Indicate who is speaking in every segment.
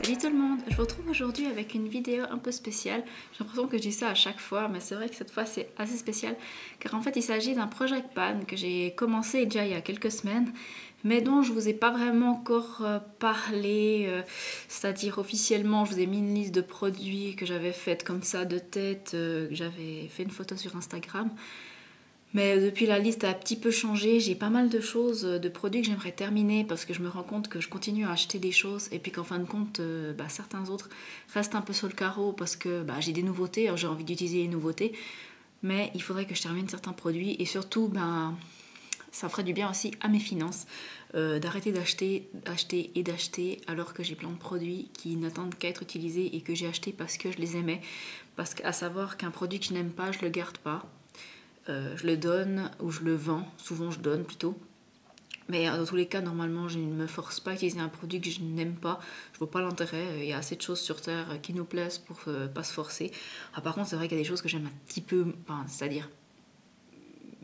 Speaker 1: Salut tout le monde, je vous retrouve aujourd'hui avec une vidéo un peu spéciale. J'ai l'impression que je dis ça à chaque fois, mais c'est vrai que cette fois c'est assez spécial car en fait il s'agit d'un projet pan que j'ai commencé déjà il y a quelques semaines mais dont je vous ai pas vraiment encore parlé, c'est-à-dire officiellement je vous ai mis une liste de produits que j'avais faite comme ça de tête, que j'avais fait une photo sur Instagram. Mais depuis la liste a un petit peu changé, j'ai pas mal de choses, de produits que j'aimerais terminer parce que je me rends compte que je continue à acheter des choses et puis qu'en fin de compte, certains autres restent un peu sur le carreau parce que j'ai des nouveautés, alors j'ai envie d'utiliser les nouveautés, mais il faudrait que je termine certains produits et surtout, ça ferait du bien aussi à mes finances d'arrêter d'acheter et d'acheter alors que j'ai plein de produits qui n'attendent qu'à être utilisés et que j'ai acheté parce que je les aimais. Parce qu'à savoir qu'un produit que je n'aime pas, je le garde pas. Je le donne ou je le vends, souvent je donne plutôt. Mais dans tous les cas, normalement, je ne me force pas à utiliser un produit que je n'aime pas. Je vois pas l'intérêt. Il y a assez de choses sur Terre qui nous plaisent pour pas se forcer. Ah, par contre, c'est vrai qu'il y a des choses que j'aime un petit peu. Enfin, c'est-à-dire,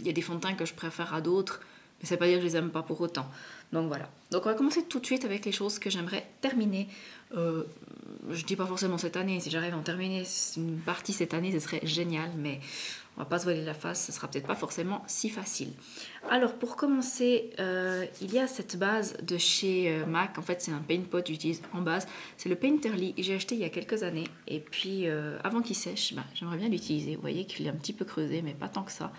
Speaker 1: il y a des fonds de teint que je préfère à d'autres, mais ça ne veut pas dire que je les aime pas pour autant. Donc voilà. Donc on va commencer tout de suite avec les choses que j'aimerais terminer. Je dis pas forcément cette année. Si j'arrive à en terminer une partie cette année, ce serait génial, mais on va pas se voiler la face, ce sera peut-être pas forcément si facile. Alors pour commencer, il y a cette base de chez MAC. En fait, c'est un paint pot que j'utilise en base. C'est le Painterly. J'ai acheté il y a quelques années. Et puis avant qu'il sèche, j'aimerais bien l'utiliser. Vous voyez qu'il est un petit peu creusé, mais pas tant que ça.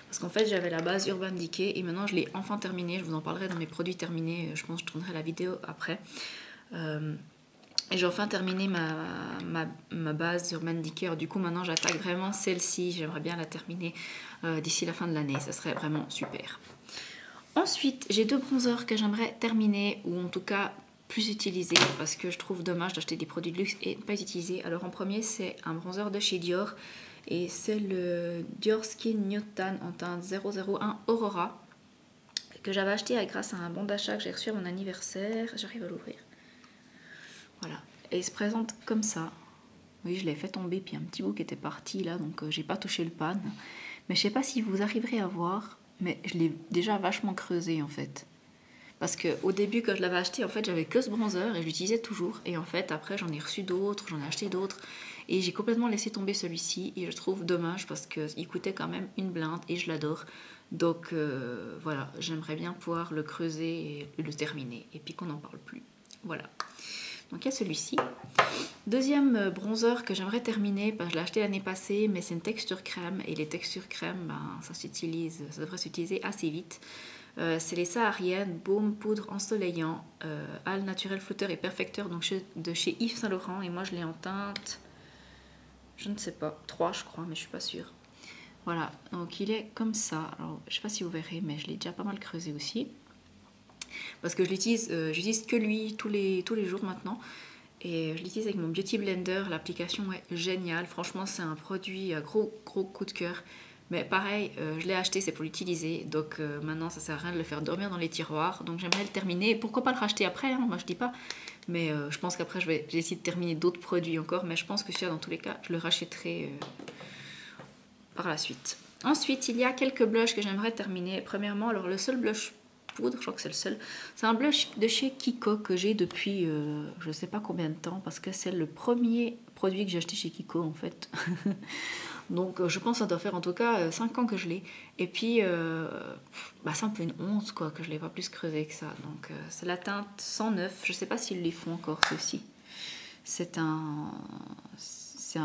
Speaker 1: Parce qu'en fait, j'avais la base Urban Decay et maintenant je l'ai enfin terminée. Je vous en parlerai dans mes produits terminés. Je pense que je tournerai la vidéo après. Et j'ai enfin terminé ma base Urban Decay. Alors, du coup, maintenant, j'attaque vraiment celle-ci. J'aimerais bien la terminer d'ici la fin de l'année. Ça serait vraiment super. Ensuite, j'ai deux bronzers que j'aimerais terminer, ou en tout cas plus utiliser, parce que je trouve dommage d'acheter des produits de luxe et ne pas les utiliser. Alors, en premier, c'est un bronzer de chez Dior. Et c'est le Dior Skin Nude Tan en teinte 001 Aurora, que j'avais acheté grâce à un bon d'achat que j'ai reçu à mon anniversaire. J'arrive à l'ouvrir. Voilà, et il se présente comme ça. Oui, je l'ai fait tomber, puis un petit bout qui était parti là, donc j'ai pas touché le pan. Mais je sais pas si vous arriverez à voir, mais je l'ai déjà vachement creusé en fait. Parce qu'au début, quand je l'avais acheté, en fait, j'avais que ce bronzer et je l'utilisais toujours. Et en fait, après, j'en ai reçu d'autres, j'en ai acheté d'autres. Et j'ai complètement laissé tomber celui-ci. Et je trouve dommage parce qu'il coûtait quand même une blinde et je l'adore. Donc voilà, j'aimerais bien pouvoir le creuser et le terminer. Et puis qu'on n'en parle plus. Voilà. Donc il y a celui-ci. Deuxième bronzer que j'aimerais terminer, je l'ai acheté l'année passée, mais c'est une texture crème. Et les textures crème, ça devrait s'utiliser assez vite. C'est les Sahariennes Baume Poudre Ensoleillant, All Naturel Flouteur et Perfecteur, donc de chez Yves Saint Laurent. Et moi je l'ai en teinte, je ne sais pas, 3 je crois, mais je suis pas sûre. Voilà, donc il est comme ça. Alors je sais pas si vous verrez, mais je l'ai déjà pas mal creusé aussi. Parce que j'utilise que lui tous les jours maintenant. Et je l'utilise avec mon Beauty Blender. L'application est géniale. Franchement, c'est un produit à gros coup de cœur. Mais pareil, je l'ai acheté, c'est pour l'utiliser. Donc maintenant, ça sert à rien de le faire dormir dans les tiroirs. Donc j'aimerais le terminer. Pourquoi pas le racheter après, hein, moi je dis pas. Mais je pense qu'après, j'ai essayé de terminer d'autres produits encore. Mais je pense que celui-là, dans tous les cas, je le rachèterai par la suite. Ensuite, il y a quelques blushs que j'aimerais terminer. Premièrement, alors le seul blush poudre, je crois que c'est le seul. C'est un blush de chez Kiko que j'ai depuis je ne sais pas combien de temps parce que c'est le premier produit que j'ai acheté chez Kiko en fait. Donc je pense que ça doit faire en tout cas 5 ans que je l'ai. Et puis c'est un peu une honte quoi que je ne l'ai pas plus creusé que ça. Donc c'est la teinte 109. Je ne sais pas s'ils les font encore ceux-ci. C'est un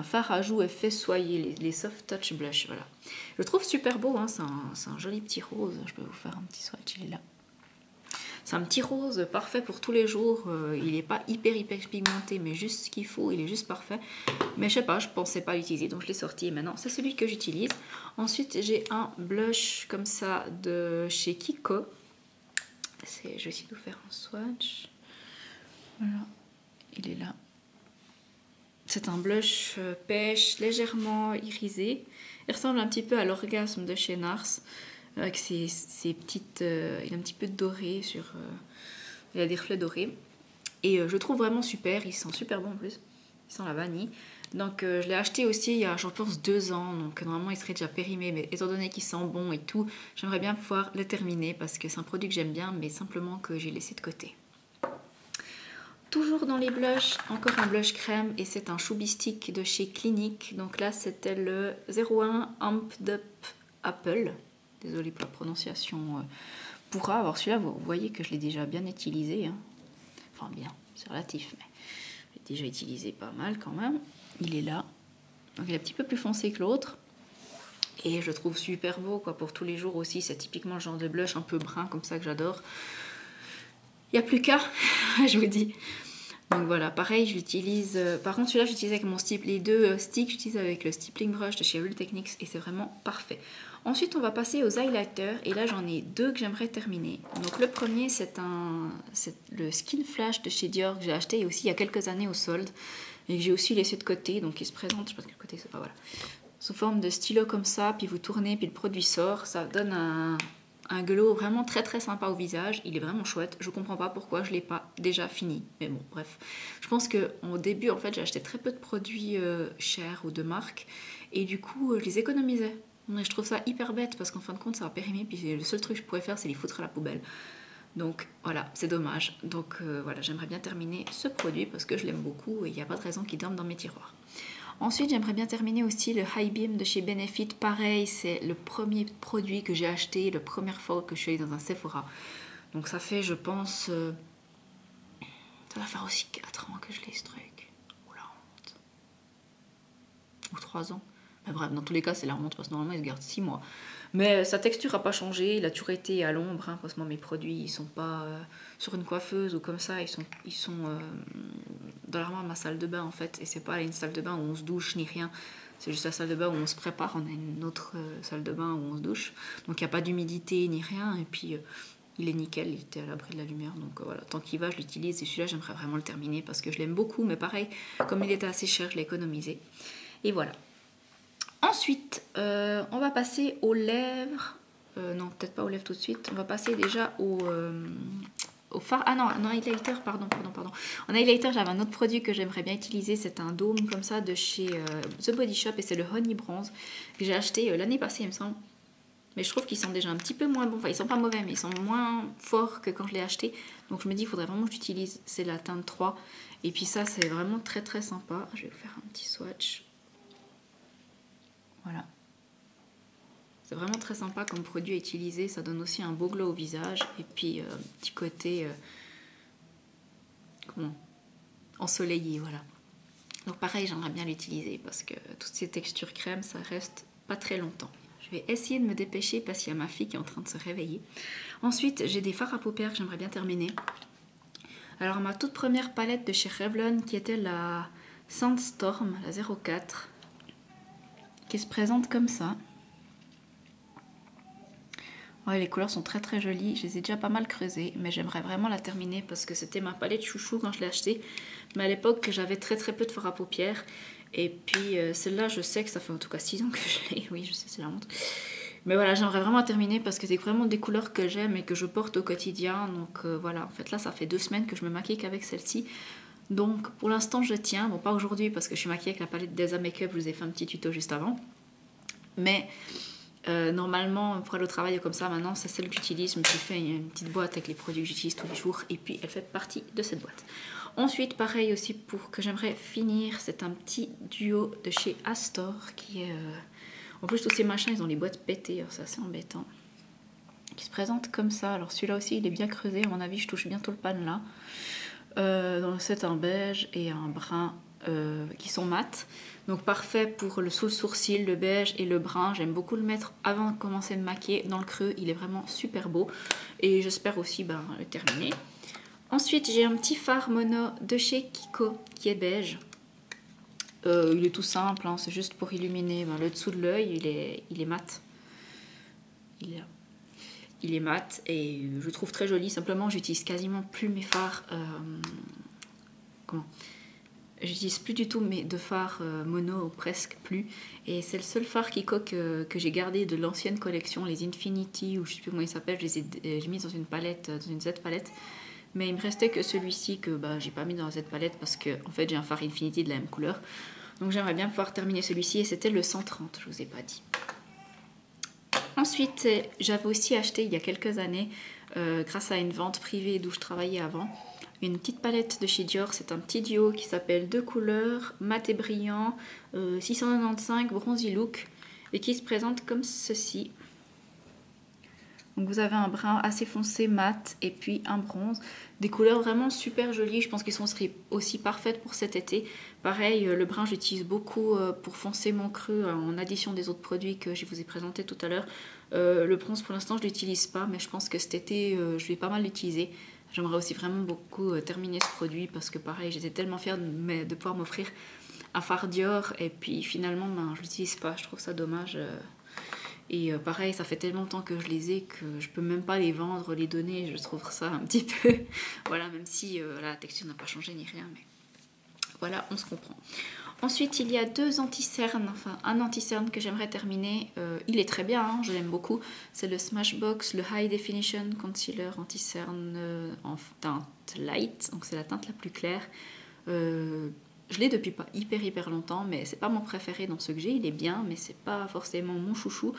Speaker 1: fard à joues effet soyé, les soft touch blush, voilà. Je le trouve super beau, hein, c'est un joli petit rose. Je peux vous faire un petit swatch, il est là. C'est un petit rose parfait pour tous les jours. Il n'est pas hyper pigmenté, mais juste ce qu'il faut. Il est juste parfait. Mais je sais pas, je pensais pas l'utiliser, donc je l'ai sorti. Et maintenant, c'est celui que j'utilise. Ensuite, j'ai un blush comme ça de chez Kiko. Je vais essayer de vous faire un swatch. Voilà, il est là. C'est un blush pêche légèrement irisé. Il ressemble un petit peu à l'orgasme de chez Nars. Avec ses petites... il a un petit peu de doré sur... il a des reflets dorés. Et je le trouve vraiment super. Il sent super bon en plus. Il sent la vanille. Donc je l'ai acheté aussi il y a je pense 2 ans. Donc normalement il serait déjà périmé. Mais étant donné qu'il sent bon et tout, j'aimerais bien pouvoir le terminer. Parce que c'est un produit que j'aime bien. Mais simplement que j'ai laissé de côté. toujours dans les blushs, encore un blush crème et c'est un Chubby Stick de chez Clinique. Donc là c'était le 01 Amped Up Apple. Désolée pour la prononciation pourra. Alors celui-là vous voyez que je l'ai déjà bien utilisé. Hein. Enfin bien, c'est relatif mais je l'ai déjà utilisé pas mal quand même. Il est là. Donc il est un petit peu plus foncé que l'autre. Et je le trouve super beau quoi, pour tous les jours aussi. C'est typiquement le genre de blush un peu brun comme ça que j'adore. Il n'y a plus qu'à, je vous dis. Donc voilà, pareil, je l'utilise. Par contre, celui-là, j'utilise avec mon les deux sticks, j'utilise avec le stippling brush de chez Real Techniques et c'est vraiment parfait. Ensuite, on va passer aux highlighters et là, j'en ai deux que j'aimerais terminer. Donc le premier, c'est le Skin Flash de chez Dior que j'ai acheté aussi il y a quelques années au solde et que j'ai aussi laissé de côté. Donc il se présente, je sais pas de quel côté c'est pas, voilà. Sous forme de stylo comme ça, puis vous tournez, puis le produit sort. Ça donne un glow vraiment très très sympa au visage. Il est vraiment chouette. Je comprends pas pourquoi je l'ai pas déjà fini. Mais bon, bref. Je pense qu'au début, en fait, j'ai acheté très peu de produits chers ou de marque. Et du coup, je les économisais. Mais je trouve ça hyper bête parce qu'en fin de compte, ça va périmer. Puis le seul truc que je pourrais faire, c'est les foutre à la poubelle. Donc voilà, c'est dommage. Donc voilà, j'aimerais bien terminer ce produit parce que je l'aime beaucoup et il n'y a pas de raison qu'il dorme dans mes tiroirs. Ensuite, j'aimerais bien terminer aussi le High Beam de chez Benefit. Pareil, c'est le premier produit que j'ai acheté, la première fois que je suis allée dans un Sephora. Donc ça fait, je pense, ça va faire aussi 4 ans que je l'ai ce truc. Ou la honte. Ou 3 ans. Mais bref, dans tous les cas, c'est la honte parce que normalement, il se garde 6 mois. Mais sa texture n'a pas changé, il a toujours été à l'ombre, hein, parce que moi, mes produits, ils sont pas sur une coiffeuse ou comme ça, ils sont dans l'armoire de ma salle de bain en fait, et c'est pas une salle de bain où on se douche ni rien, c'est juste la salle de bain où on se prépare, on a une autre salle de bain où on se douche, donc il n'y a pas d'humidité ni rien, et puis il est nickel, il était à l'abri de la lumière, donc voilà, tant qu'il va, je l'utilise, et celui-là, j'aimerais vraiment le terminer parce que je l'aime beaucoup, mais pareil, comme il était assez cher, je l'ai économisé, et voilà. Ensuite, on va passer aux lèvres. Non, peut-être pas aux lèvres tout de suite. On va passer déjà au fard. Ah non, en highlighter, pardon. En highlighter, j'avais un autre produit que j'aimerais bien utiliser. C'est un dôme comme ça de chez The Body Shop et c'est le Honey Bronze que j'ai acheté l'année passée, il me semble. Mais je trouve qu'ils sont déjà un petit peu moins bons. Enfin, ils sont pas mauvais, mais ils sont moins forts que quand je l'ai acheté. Donc je me dis, il faudrait vraiment que j'utilise. C'est la teinte 3. Et puis ça, c'est vraiment très très sympa. Je vais vous faire un petit swatch. Voilà. C'est vraiment très sympa comme produit à utiliser. Ça donne aussi un beau glow au visage. Et puis, petit côté ensoleillé, voilà. Donc pareil, j'aimerais bien l'utiliser parce que toutes ces textures crème, ça reste pas très longtemps. Je vais essayer de me dépêcher parce qu'il y a ma fille qui est en train de se réveiller. Ensuite, j'ai des fards à paupières que j'aimerais bien terminer. Alors, ma toute première palette de chez Revlon, qui était la Sandstorm, la 04, qui se présente comme ça. Ouais, les couleurs sont très très jolies, je les ai déjà pas mal creusées, mais j'aimerais vraiment la terminer parce que c'était ma palette chouchou quand je l'ai achetée. Mais à l'époque, j'avais très très peu de fard à paupières. Et puis celle-là, je sais que ça fait en tout cas 6 ans que je l'ai. Oui, je sais, c'est la honte. Mais voilà, j'aimerais vraiment la terminer parce que c'est vraiment des couleurs que j'aime et que je porte au quotidien. Donc voilà, en fait là, ça fait 2 semaines que je me maquille qu'avec celle-ci. Donc pour l'instant, je tiens. Bon, pas aujourd'hui parce que je suis maquillée avec la palette Deza Makeup, je vous ai fait un petit tuto juste avant. Mais... normalement, pour aller au travail comme ça, maintenant, c'est celle que j'utilise. Je me suis fait une petite boîte avec les produits que j'utilise tous les jours et puis elle fait partie de cette boîte. Ensuite, pareil aussi pour que j'aimerais finir, c'est un petit duo de chez Astor qui est... En plus, tous ces machins, ils ont les boîtes pétées, c'est assez embêtant. Qui se présente comme ça. Alors celui-là aussi, il est bien creusé. À mon avis, je touche bientôt le pan là. C'est un beige et un brun qui sont mat. Donc parfait pour le sous le sourcil, le beige et le brun. J'aime beaucoup le mettre avant de commencer à me maquiller dans le creux. Il est vraiment super beau. Et j'espère aussi le terminer. Ensuite, j'ai un petit fard mono de chez Kiko qui est beige. Il est tout simple, hein, c'est juste pour illuminer le dessous de l'œil. Il est mat. Il est mat et je le trouve très joli. Simplement, j'utilise quasiment plus mes fards... J'utilise plus du tout de fards mono, presque plus. Et c'est le seul fard Kiko que j'ai gardé de l'ancienne collection, les Infinity, ou je sais plus comment ils s'appellent. Je les ai mis dans une palette, dans une Z palette. Mais il me restait que celui-ci que j'ai pas mis dans la Z palette parce que en fait j'ai un fard Infinity de la même couleur. Donc j'aimerais bien pouvoir terminer celui-ci et c'était le 130, je vous ai pas dit. Ensuite, j'avais aussi acheté il y a quelques années, grâce à une vente privée d'où je travaillais avant, une petite palette de chez Dior. C'est un petit duo qui s'appelle Deux couleurs, mat et brillant, 695 bronzy look, et qui se présente comme ceci. Donc vous avez un brun assez foncé mat et puis un bronze. Des couleurs vraiment super jolies. Je pense qu'ils sont aussi parfaites pour cet été. Pareil, le brun j'utilise beaucoup pour foncer mon creux en addition des autres produits que je vous ai présentés tout à l'heure. Le bronze pour l'instant je ne l'utilise pas, mais je pense que cet été je vais pas mal l'utiliser. J'aimerais aussi vraiment beaucoup terminer ce produit parce que pareil, j'étais tellement fière de pouvoir m'offrir un fard Dior et puis finalement je ne l'utilise pas. Je trouve ça dommage. Et pareil, ça fait tellement longtemps que je les ai que je peux même pas les vendre, les donner. Je trouve ça un petit peu... voilà, même si la texture n'a pas changé ni rien. Mais voilà, on se comprend. Ensuite, il y a deux anti-cernes. Enfin, un anti-cerne que j'aimerais terminer. Il est très bien, hein, je l'aime beaucoup. C'est le Smashbox, le High Definition Concealer anti-cerne en teinte light. Donc c'est la teinte la plus claire. Je l'ai depuis pas hyper longtemps, mais c'est pas mon préféré dans ce que j'ai. Il est bien, mais c'est pas forcément mon chouchou.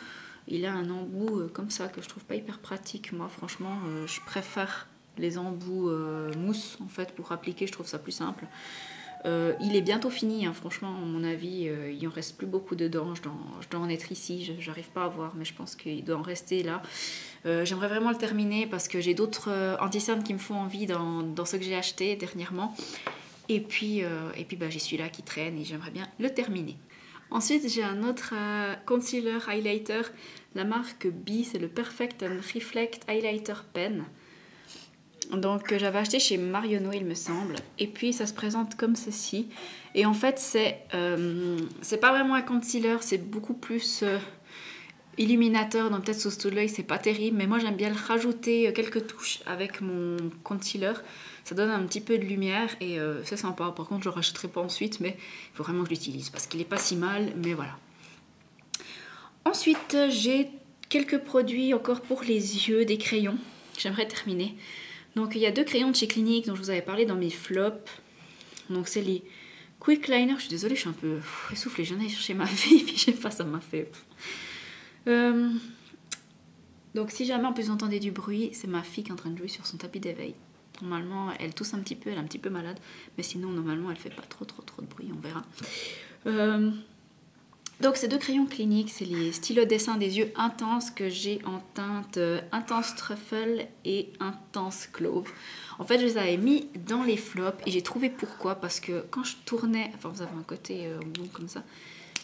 Speaker 1: Il a un embout comme ça que je trouve pas hyper pratique. Moi, franchement, je préfère les embouts mousse en fait pour appliquer. Je trouve ça plus simple. Il est bientôt fini, hein, franchement, à mon avis, il en reste plus beaucoup dedans. Je dois en être ici, j'arrive pas à voir, mais je pense qu'il doit en rester là. J'aimerais vraiment le terminer parce que j'ai d'autres anti-cernes qui me font envie dans ce que j'ai acheté dernièrement. Et puis j'ai celui-là qui traîne et j'aimerais bien le terminer. Ensuite, j'ai un autre concealer highlighter, la marque B, c'est le Perfect and Reflect Highlighter Pen. Donc j'avais acheté chez Marionneau, il me semble. Et puis ça se présente comme ceci. Et en fait, c'est pas vraiment un concealer, c'est beaucoup plus illuminateur. Donc peut-être sous l'œil, c'est pas terrible. Mais moi, j'aime bien le rajouter quelques touches avec mon concealer. Ça donne un petit peu de lumière et c'est sympa. Par contre, je ne le rachèterai pas ensuite, mais il faut vraiment que je l'utilise parce qu'il n'est pas si mal, mais voilà. Ensuite, j'ai quelques produits encore pour les yeux, des crayons. J'aimerais terminer. Donc, il y a deux crayons de chez Clinique dont je vous avais parlé dans mes flops. Donc, c'est les Quick Liner. Je suis désolée, je suis un peu essoufflée. Je viens d'aller chercher ma fille, puis je sais pas, ça m'a fait... Donc, si jamais en plus vous entendez du bruit, c'est ma fille qui est en train de jouer sur son tapis d'éveil. Normalement, elle tousse un petit peu, elle est un petit peu malade. Mais sinon, normalement, elle fait pas trop de bruit, on verra. Donc, ces deux crayons Clinique, c'est les stylos dessin des yeux intenses que j'ai en teinte Intense Truffle et Intense Clove. En fait, je les avais mis dans les flops et j'ai trouvé pourquoi. Parce que quand je tournais... Enfin, vous avez un côté bon comme ça.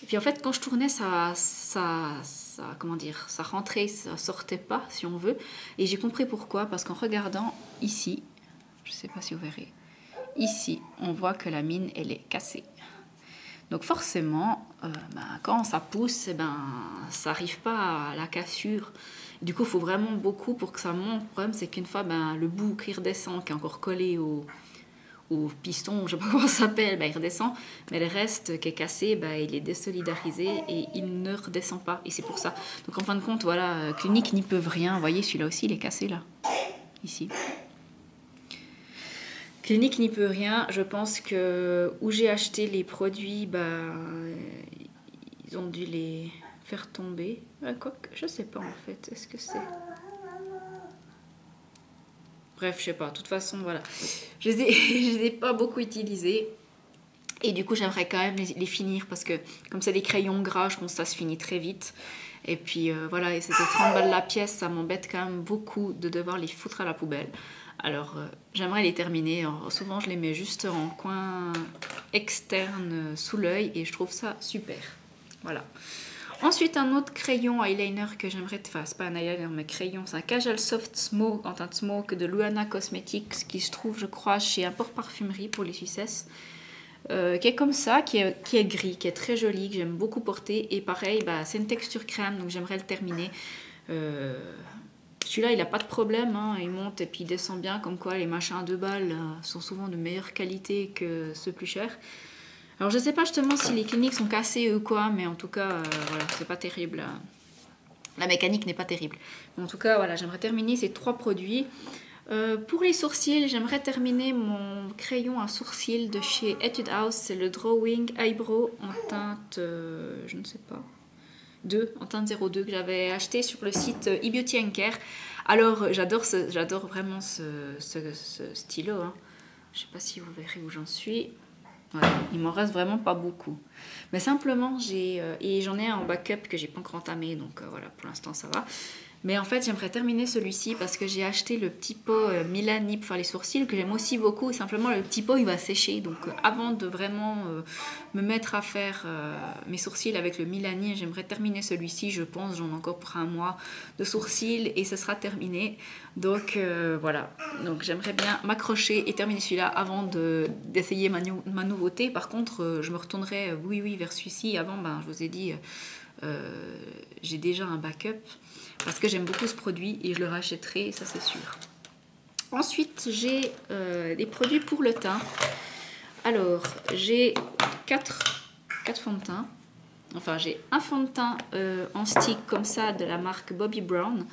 Speaker 1: Et puis en fait, quand je tournais, ça comment dire, ça rentrait, ça sortait pas, si on veut. Et j'ai compris pourquoi. Parce qu'en regardant ici... Je ne sais pas si vous verrez. Ici, on voit que la mine, elle est cassée. Donc forcément, quand ça pousse, ça n'arrive pas à la cassure. Du coup, il faut vraiment beaucoup pour que ça monte. Le problème, c'est qu'une fois, le bout qui redescend, qui est encore collé au piston, je ne sais pas comment ça s'appelle, il redescend. Mais le reste qui est cassé, il est désolidarisé et il ne redescend pas. Et c'est pour ça. Donc en fin de compte, voilà, Clinique n'y peuvent rien. Vous voyez, celui-là aussi, il est cassé là. Ici. Clinique n'y peut rien. Je pense que où j'ai acheté les produits, ils ont dû les faire tomber. Quoique, je sais pas en fait. Est-ce que c'est... Bref, je sais pas. De toute façon, voilà. Je les ai pas beaucoup utilisés. Et du coup, j'aimerais quand même les finir parce que comme c'est des crayons gras, je pense que ça se finit très vite. Et puis voilà, et c'était 30 balles la pièce. Ça m'embête quand même beaucoup de devoir les foutre à la poubelle. Alors, j'aimerais les terminer. Alors, souvent, je les mets juste en coin externe sous l'œil et je trouve ça super. Voilà. Ensuite, un autre crayon eyeliner que j'aimerais... Enfin, c'est pas un eyeliner, mais crayon. C'est un Casual Soft Smoke en teinte smoke de Luana Cosmetics qui se trouve, je crois, chez Import Parfumerie pour les Suissesses. Qui est comme ça, qui est gris, qui est très joli, que j'aime beaucoup porter. Et pareil, c'est une texture crème, donc j'aimerais le terminer. Celui-là, il n'a pas de problème, hein, il monte et puis il descend bien, comme quoi les machins à 2 balles sont souvent de meilleure qualité que ceux plus chers. Alors je ne sais pas justement si les Cliniques sont cassées ou quoi, mais en tout cas, voilà, c'est pas terrible. La mécanique n'est pas terrible. Mais en tout cas, voilà, j'aimerais terminer ces 3 produits. Pour les sourcils, j'aimerais terminer mon crayon à sourcils de chez Etude House. C'est le Drawing Eyebrow en teinte, je ne sais pas, 2, en teinte 02 que j'avais acheté sur le site eBeauty & Care. Alors j'adore vraiment ce stylo, hein. Je sais pas si vous verrez où j'en suis. Voilà, il m'en reste vraiment pas beaucoup. Mais simplement, j'en ai un en backup que j'ai pas encore entamé, donc voilà, pour l'instant ça va. Mais en fait, j'aimerais terminer celui-ci parce que j'ai acheté le petit pot Milani pour faire les sourcils, que j'aime aussi beaucoup. Et simplement, le petit pot, il va sécher. Donc, avant de vraiment me mettre à faire mes sourcils avec le Milani, j'aimerais terminer celui-ci. Je pense, j'en ai encore pour un mois de sourcils et ce sera terminé. Donc, voilà. Donc, j'aimerais bien m'accrocher et terminer celui-là avant d'essayer ma nouveauté. Par contre, je me retournerai, oui, vers celui-ci. Avant, je vous ai dit, j'ai déjà un backup. Parce que j'aime beaucoup ce produit et je le rachèterai, ça c'est sûr. Ensuite, j'ai des produits pour le teint. Alors, j'ai 4 fonds de teint. Enfin, j'ai un fond de teint en stick comme ça de la marque Bobbi Brown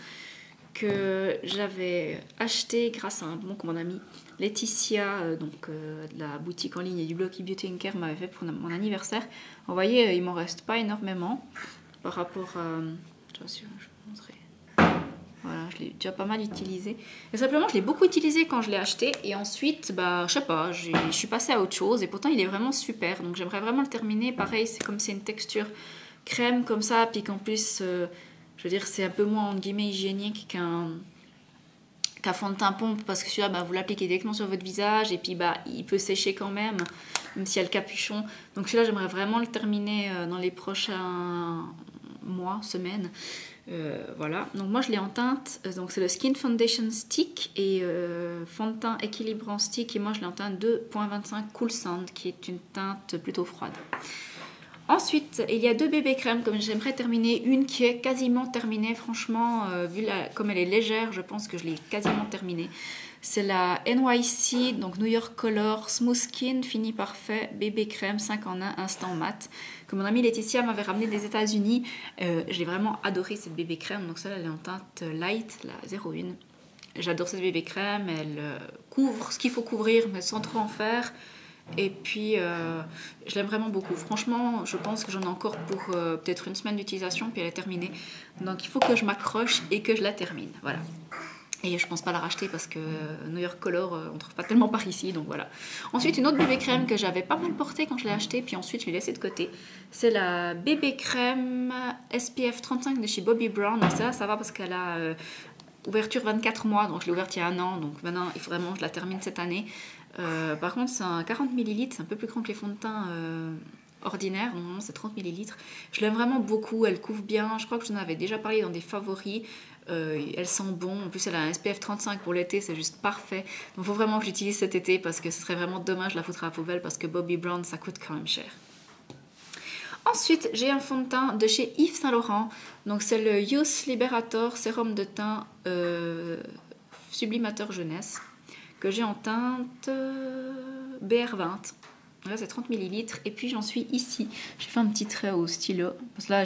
Speaker 1: que j'avais acheté grâce à un bon que mon amie Laetitia, de la boutique en ligne et du blog Beauty & Care m'avait fait pour mon anniversaire. Vous voyez, il m'en reste pas énormément par rapport à... Je vais vous montrer. Voilà, je l'ai déjà pas mal utilisé. Et simplement, je l'ai beaucoup utilisé quand je l'ai acheté. Et ensuite, je sais pas, je suis passée à autre chose. Et pourtant, il est vraiment super. Donc, j'aimerais vraiment le terminer. Pareil, c'est comme c'est une texture crème comme ça. Puis qu'en plus, je veux dire, c'est un peu moins, entre guillemets, hygiénique qu'un fond de teint pompe. Parce que celui-là, vous l'appliquez directement sur votre visage. Et puis, il peut sécher quand même s'il y a le capuchon. Donc, celui-là, j'aimerais vraiment le terminer dans les prochains mois, semaines. Voilà, donc moi je l'ai en teinte, donc c'est le Skin Foundation Stick et fond de teint équilibrant stick, et moi je l'ai en teinte 2.25 Cool Sand qui est une teinte plutôt froide. Ensuite, il y a 2 bébés crèmes comme j'aimerais terminer, une qui est quasiment terminée, franchement, comme elle est légère, je pense que je l'ai quasiment terminée. C'est la NYC, donc New York Color Smooth Skin Fini Parfait Bébé Crème 5 en 1 Instant Mat, que mon amie Laetitia m'avait ramené des États-Unis. Je l'ai vraiment adoré cette bébé crème, donc celle-là elle est en teinte light, la 01. J'adore cette bébé crème, elle couvre ce qu'il faut couvrir mais sans trop en faire. Et puis je l'aime vraiment beaucoup. Franchement, je pense que j'en ai encore pour peut-être une semaine d'utilisation, puis elle est terminée. Donc il faut que je m'accroche et que je la termine. Voilà. Et je pense pas la racheter parce que New York Color, on trouve pas tellement par ici, donc voilà. Ensuite, une autre bébé crème que j'avais pas mal portée quand je l'ai achetée, puis ensuite je l'ai laissée de côté. C'est la bébé crème SPF 35 de chez Bobbi Brown. Donc ça va parce qu'elle a ouverture 24 mois, donc je l'ai ouverte il y a un an, donc maintenant il faut vraiment que je la termine cette année. Par contre, c'est un 40 ml, c'est un peu plus grand que les fonds de teint ordinaires, normalement c'est 30 ml. Je l'aime vraiment beaucoup, elle couvre bien, je crois que je vous en avais déjà parlé dans des favoris. Elle sent bon, en plus elle a un SPF 35 pour l'été, c'est juste parfait. Donc il faut vraiment que j'utilise cet été parce que ce serait vraiment dommage de la foutre à la poubelle parce que Bobbi Brown ça coûte quand même cher. Ensuite j'ai un fond de teint de chez Yves Saint Laurent, donc c'est le Youth Liberator Sérum de teint Sublimateur Jeunesse que j'ai en teinte BR20. Là c'est 30 ml et puis j'en suis ici. J'ai fait un petit trait au stylo parce que là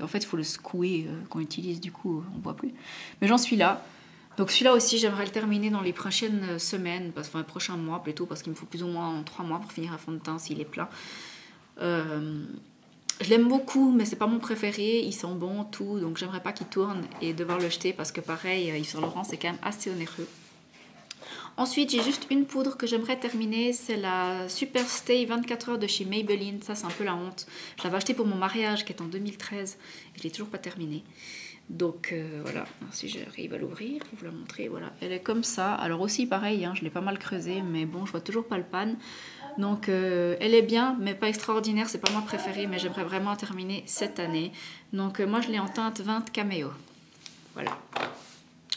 Speaker 1: en fait il faut le secouer qu'on utilise, du coup on voit plus. Mais j'en suis là. Donc celui-là aussi j'aimerais le terminer dans les prochaines semaines, enfin les prochains mois plutôt, parce qu'il me faut plus ou moins 3 mois pour finir un fond de teint s'il est plein. Je l'aime beaucoup mais c'est pas mon préféré, il sent bon tout, donc j'aimerais pas qu'il tourne et devoir le jeter parce que pareil Yves Saint Laurent c'est quand même assez onéreux. Ensuite, j'ai juste une poudre que j'aimerais terminer, c'est la Super Stay 24 heures de chez Maybelline. Ça, c'est un peu la honte. Je l'avais achetée pour mon mariage qui est en 2013 et je l'ai toujours pas terminée. Donc voilà, si j'arrive à l'ouvrir, je vais vous la montrer. Voilà, elle est comme ça. Alors aussi pareil, je l'ai pas mal creusée, mais bon, je vois toujours pas le pan. Donc elle est bien, mais pas extraordinaire. C'est pas ma préférée, mais j'aimerais vraiment terminer cette année. Donc moi, je l'ai en teinte 20 Cameo. Voilà.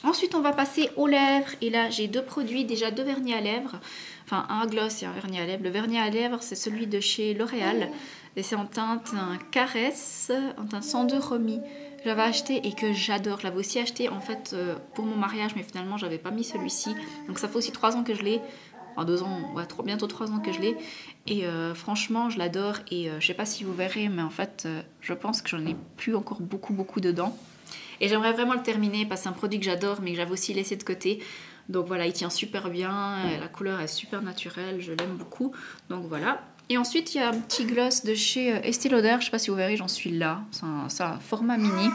Speaker 1: Ensuite, on va passer aux lèvres. Et là, j'ai 2 produits, déjà 2 vernis à lèvres. Enfin, un gloss et un vernis à lèvres. Le vernis à lèvres, c'est celui de chez L'Oréal. Et c'est en teinte Caresse, en teinte 102 Romy. J'avais acheté et que j'adore. Je l'avais aussi acheté en fait pour mon mariage, mais finalement, j'avais pas mis celui-ci. Donc ça fait aussi 3 ans que je l'ai. Enfin 2 ans, ouais, bientôt 3 ans que je l'ai. Et franchement, je l'adore. Et je sais pas si vous verrez, mais en fait, je pense que j'en ai plus encore beaucoup dedans. Et j'aimerais vraiment le terminer parce que c'est un produit que j'adore mais que j'avais aussi laissé de côté. Donc voilà, il tient super bien, la couleur est super naturelle, je l'aime beaucoup. Donc voilà. Et ensuite, il y a un petit gloss de chez Estée Lauder, je ne sais pas si vous verrez, j'en suis là. C'est un format mini.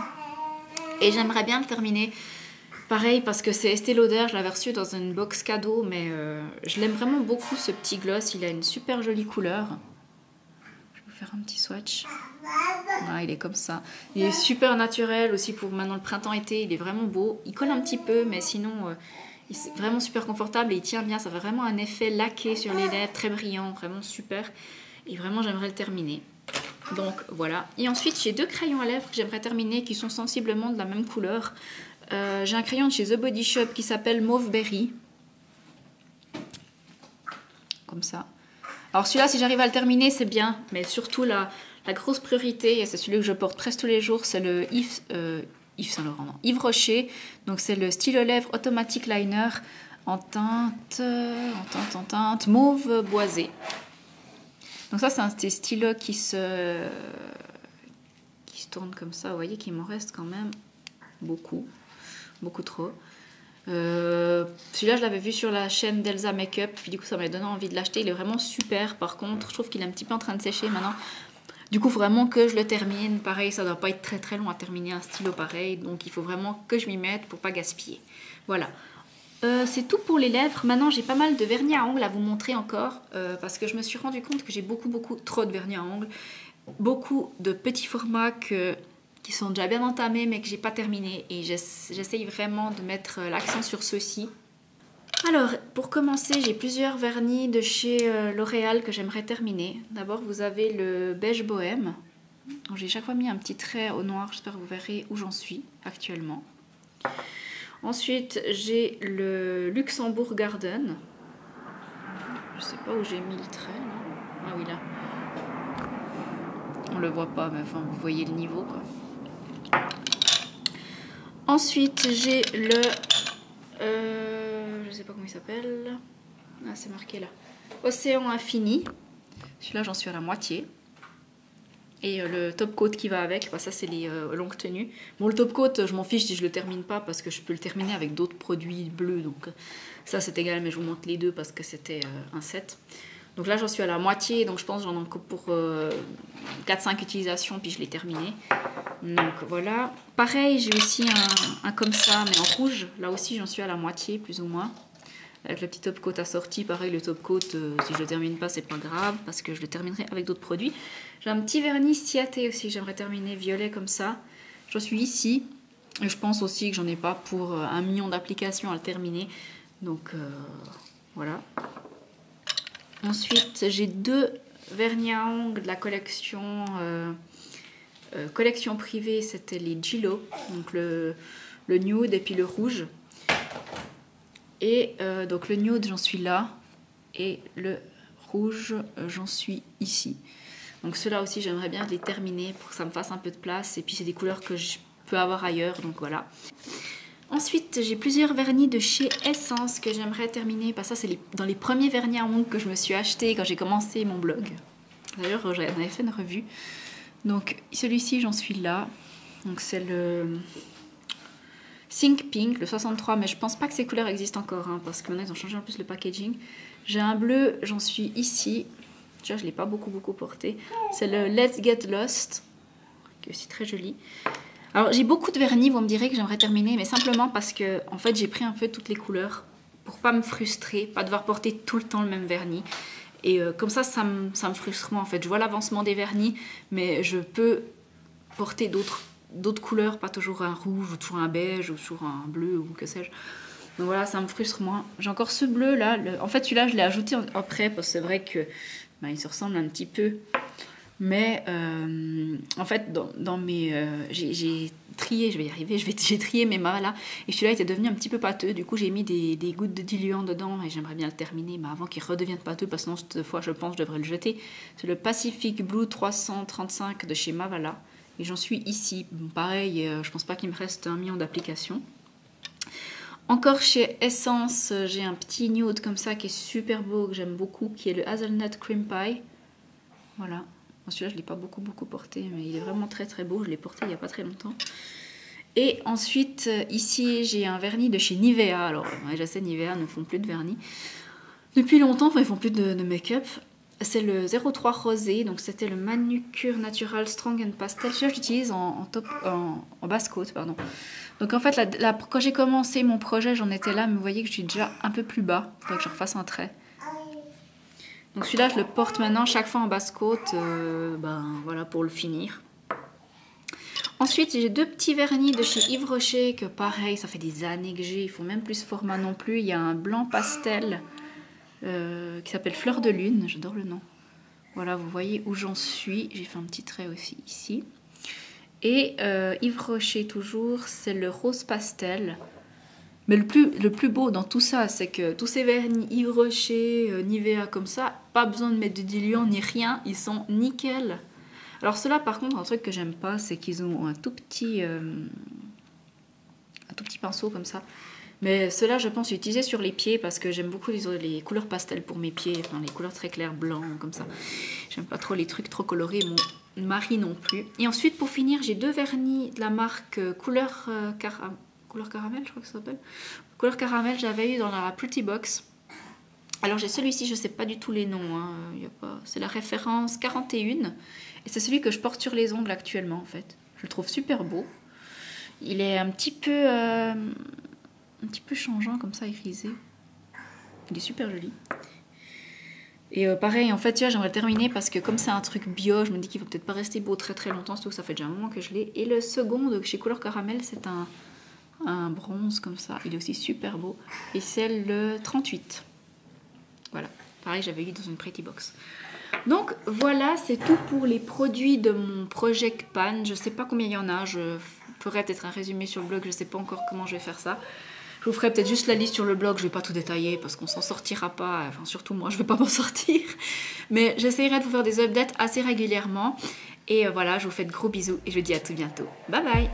Speaker 1: Et j'aimerais bien le terminer Pareil parce que c'est Estée Lauder, je l'avais reçu dans une box cadeau, mais je l'aime vraiment beaucoup ce petit gloss, il a une super jolie couleur. Je vais vous faire un petit swatch. Voilà, il est comme ça. Il est super naturel aussi pour maintenant le printemps-été, il est vraiment beau. Il colle un petit peu, mais sinon il est vraiment super confortable et il tient bien. Ça fait vraiment un effet laqué sur les lèvres, très brillant, vraiment super. Et vraiment j'aimerais le terminer. Donc voilà. Et ensuite j'ai 2 crayons à lèvres que j'aimerais terminer qui sont sensiblement de la même couleur. J'ai un crayon de chez The Body Shop qui s'appelle Mauve Berry. Comme ça. Alors celui-là, si j'arrive à le terminer, c'est bien. Mais surtout, la grosse priorité, et c'est celui que je porte presque tous les jours, c'est le Yves Saint Laurent, non, Yves Rocher. Donc c'est le stylo lèvres Automatic Liner en teinte mauve boisé. Donc ça, c'est un stylo qui se tourne comme ça. Vous voyez qu'il m'en reste quand même beaucoup trop. Celui-là, je l'avais vu sur la chaîne d'Elsa Makeup, puis du coup, ça m'a donné envie de l'acheter. Il est vraiment super. Par contre, je trouve qu'il est un petit peu en train de sécher maintenant. Du coup, il faut vraiment que je le termine. Pareil, ça doit pas être très très long à terminer un stylo pareil. Donc, il faut vraiment que je m'y mette pour pas gaspiller. Voilà. C'est tout pour les lèvres. Maintenant, j'ai pas mal de vernis à ongles à vous montrer encore. Parce que je me suis rendu compte que j'ai beaucoup trop de vernis à ongles. Beaucoup de petits formats qui sont déjà bien entamés mais que j'ai pas terminé. Et j'essaye vraiment de mettre l'accent sur ceux-ci. Alors, pour commencer, j'ai plusieurs vernis de chez L'Oréal que j'aimerais terminer. D'abord, vous avez le beige bohème. J'ai chaque fois mis un petit trait au noir. J'espère que vous verrez où j'en suis actuellement. Ensuite, j'ai le Luxembourg Garden. Je sais pas où j'ai mis le trait. Là. Ah oui, là. On le voit pas, mais enfin, vous voyez le niveau, quoi. Ensuite, j'ai le... je sais pas comment il s'appelle. Ah, c'est marqué là. Océan Infini. Celui-là, j'en suis à la moitié. Et le top coat qui va avec, bah, ça c'est les longues tenues. Bon, le top coat, je m'en fiche si je le termine pas parce que je peux le terminer avec d'autres produits bleus. Donc ça c'est égal, mais je vous montre les deux parce que c'était un set. Donc là, j'en suis à la moitié, donc je pense que j'en ai encore pour 4-5 utilisations, puis je l'ai terminé. Donc voilà. Pareil, j'ai aussi un comme ça, mais en rouge. Là aussi, j'en suis à la moitié, plus ou moins. Avec le petit top coat assorti. Pareil, le top coat, si je le termine pas, c'est pas grave, parce que je le terminerai avec d'autres produits. J'ai un petit vernis Ciaté aussi, j'aimerais terminer violet comme ça. J'en suis ici. Et je pense aussi que j'en ai pas pour 1 million d'applications à le terminer. Donc voilà. Ensuite, j'ai 2 vernis à ongles de la collection collection privée, c'était les Gillo, donc le nude et puis le rouge. Et donc le nude, j'en suis là, et le rouge, j'en suis ici. Donc ceux-là aussi, j'aimerais bien les terminer pour que ça me fasse un peu de place. Et puis c'est des couleurs que je peux avoir ailleurs, donc voilà. Ensuite, j'ai plusieurs vernis de chez Essence que j'aimerais terminer. Parce que ça, c'est dans les premiers vernis à ongles que je me suis acheté quand j'ai commencé mon blog. D'ailleurs, j'en avais fait une revue. Donc, celui-ci, j'en suis là. Donc, c'est le Think Pink, le 63. Mais je pense pas que ces couleurs existent encore. Hein, parce que maintenant, ils ont changé en plus le packaging. J'ai un bleu, j'en suis ici. Déjà, je ne l'ai pas beaucoup porté. C'est le Let's Get Lost, qui est aussi très joli. Alors j'ai beaucoup de vernis, vous me direz que j'aimerais terminer, mais simplement parce que en fait j'ai pris un peu toutes les couleurs pour pas me frustrer, pas devoir porter tout le temps le même vernis. Et comme ça me frustre moins en fait. Je vois l'avancement des vernis, mais je peux porter d'autres couleurs, pas toujours un rouge ou toujours un beige ou toujours un bleu ou que sais-je. Donc voilà, ça me frustre moins. J'ai encore ce bleu là. En fait celui-là je l'ai ajouté après parce que c'est vrai que il se ressemble un petit peu. Mais en fait, dans mes, j'ai trié, je vais y arriver, j'ai trié mes Mavala et celui-là était devenu un petit peu pâteux. Du coup, j'ai mis des gouttes de diluant dedans et j'aimerais bien le terminer, mais avant qu'il redevienne pâteux, parce que sinon, cette fois, je pense que je devrais le jeter. C'est le Pacific Blue 335 de chez Mavala et j'en suis ici. Pareil, je pense pas qu'il me reste 1 million d'applications. Encore chez Essence, j'ai un petit nude comme ça qui est super beau, que j'aime beaucoup, qui est le Hazelnut Cream Pie. Voilà. Celui-là, je ne l'ai pas beaucoup porté, mais il est vraiment très beau. Je l'ai porté il n'y a pas très longtemps. Et ensuite, ici, j'ai un vernis de chez Nivea. Alors, ouais, je sais, Nivea ne font plus de vernis. Depuis longtemps, enfin, ils font plus de make-up. C'est le 03 Rosé. Donc, c'était le Manucure Natural Strong and Pastel. Celui-là, je l'utilise en basse côte, pardon. Donc en fait, quand j'ai commencé mon projet, j'en étais là, mais vous voyez que je suis déjà un peu plus bas. Il faudrait que je refasse un trait. Donc celui-là, je le porte maintenant chaque fois en basse-côte, voilà, pour le finir. Ensuite, j'ai 2 petits vernis de chez Yves Rocher, que pareil, ça fait des années que j'ai. Ils font même plus ce format non plus. Il y a un blanc pastel qui s'appelle Fleur de Lune. J'adore le nom. Voilà, vous voyez où j'en suis. J'ai fait un petit trait aussi ici. Et Yves Rocher toujours, c'est le rose pastel. Mais le plus beau dans tout ça, c'est que tous ces vernis Yves Rocher, Nivea comme ça, pas besoin de mettre de diluant ni rien, ils sont nickel. Alors ceux-là par contre, un truc que j'aime pas, c'est qu'ils ont un tout petit pinceau comme ça. Mais ceux-là, je pense utiliser sur les pieds parce que j'aime beaucoup les couleurs pastel pour mes pieds, enfin les couleurs très claires, blanc comme ça. J'aime pas trop les trucs trop colorés, mon mari non plus. Et ensuite pour finir, j'ai 2 vernis de la marque couleur caramel, je crois que ça s'appelle. Couleur caramel, j'avais eu dans la Pretty Box. Alors j'ai celui-ci, je sais pas du tout les noms, hein. C'est la référence 41. Et c'est celui que je porte sur les ongles actuellement en fait. Je le trouve super beau. Il est un petit peu changeant comme ça, irisé. Il est super joli. Et pareil, en fait, tu vois, j'aimerais terminer parce que comme c'est un truc bio, je me dis qu'il va peut-être pas rester beau très très longtemps, surtout que ça fait déjà un moment que je l'ai. Et le second, de chez Couleur Caramel, c'est un bronze comme ça. Il est aussi super beau. Et c'est le 38. Voilà. Pareil, j'avais eu dans une Pretty Box. Donc voilà, c'est tout pour les produits de mon Project Pan. Je sais pas combien il y en a. Je ferai peut-être un résumé sur le blog. Je sais pas encore comment je vais faire ça. Je vous ferai peut-être juste la liste sur le blog. Je vais pas tout détailler parce qu'on s'en sortira pas. Enfin, surtout moi, je vais pas m'en sortir. Mais j'essaierai de vous faire des updates assez régulièrement. Et voilà, je vous fais de gros bisous et je vous dis à tout bientôt. Bye bye!